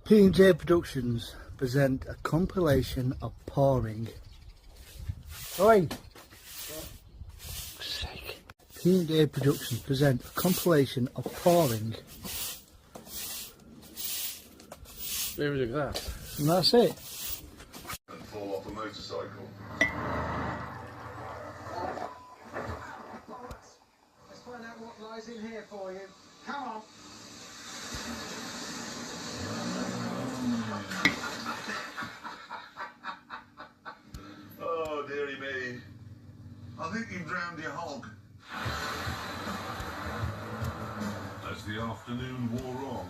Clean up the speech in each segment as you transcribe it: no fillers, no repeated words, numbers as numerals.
P&J Productions present a compilation of pouring. Oi! Sake. P&J Productions present a compilation of pouring. Where is it that? And that's it. And fall off a motorcycle. Let's find out what lies in here for you. Come on. Oh, dearie me. I think you've drowned your hog. As the afternoon wore on,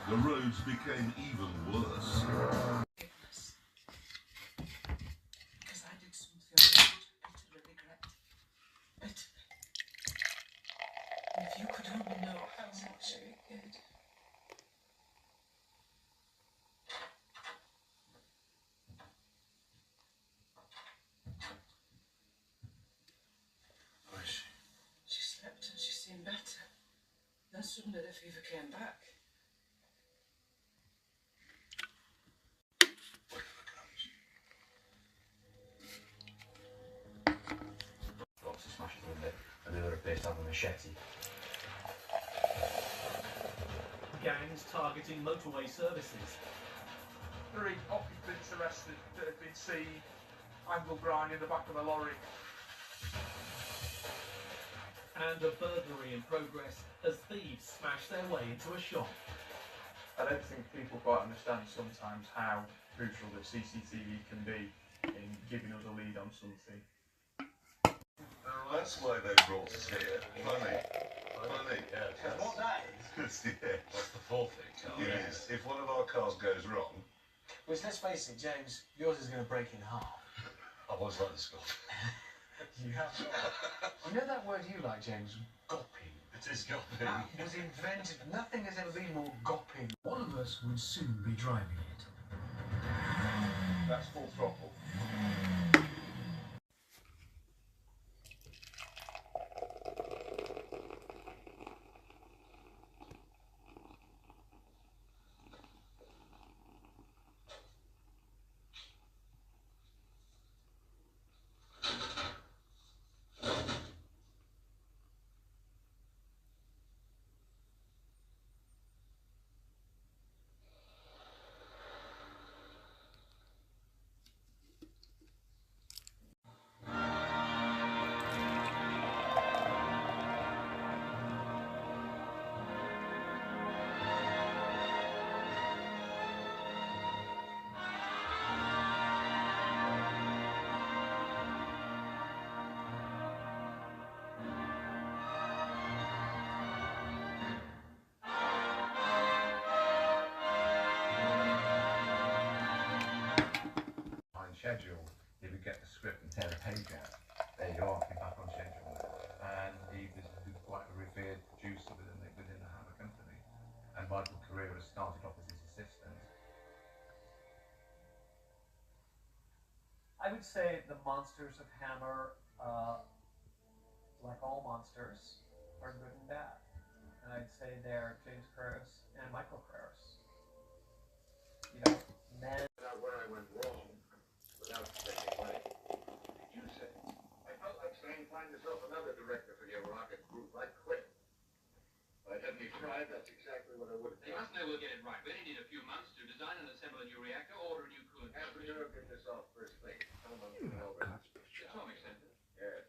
the roads became even worse. Because I did something I bitterly regret. Bitterly. And if you could only know how much I regret. How is she? She slept and she seemed better. Then suddenly the fever came back. Rocks are smashed through it, and the other appears to have a machete. Gangs targeting motorway services. 3 occupants arrested that have been seen angle grind in the back of a lorry. And a burglary in progress as thieves smash their way into a shop. I don't think people quite understand sometimes how crucial the CCTV can be in giving us a lead on something. Oh, that's why they brought us here. Money. Money. Yeah, What that is? Yeah. That's the full thing, Carl. It is. If one of our cars goes wrong, Which, let's face it, James, yours is going to break in half. I've always liked the skull. You have. You know that word you like, James? Gopping. It is gopping. That was invented. Nothing has ever been more gopping. One of us would soon be driving it. That's full throttle. Behind schedule, he would get the script and tear a page out. There you are, he's back on schedule now. And he was quite a revered producer within the Hammer Company. And Michael Carrera started off as his assistant. I would say the monsters of Hammer, like all monsters, are good and bad. And I'd say they're James Curtis and Michael Curtis. You know, men. where I went wrong, without taking money. Did you say? I felt like saying, find yourself another director for your rocket group. I quit. If I hadn't tried, that's exactly what I would have You done. must know we'll get it right. We only need a few months to design and assemble a new reactor, order a new coolant. Have we ever get this off first thing? Come on, over. To some extent. Yes.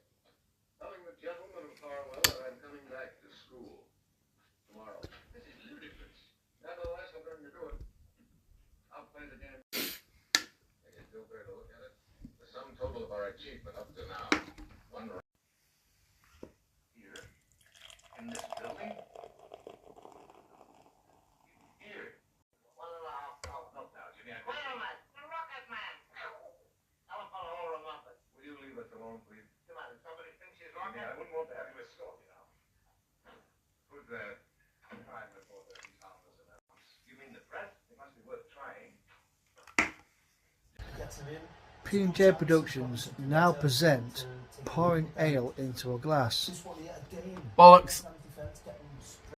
Telling the gentleman of Harwell that I'm coming back to school tomorrow. This is ludicrous. Nevertheless, I'm going to do it. I'll play the damn. I get Bill Bear to look at it. The sum total of our achievement up to now. One here in this building. Here. 1.5 no, Jimmy. Wait a minute, the Rocket Man. Telephone hole remembered. Will you leave us alone, please? Come on, somebody thinks he's Jimmy, I Rocket. wouldn't want to have you assault, you know. Who's that? Prime reporter. He's harmless enough. You mean the press? It must be worth trying. P&J Productions now present pouring ale into a glass. Bollocks.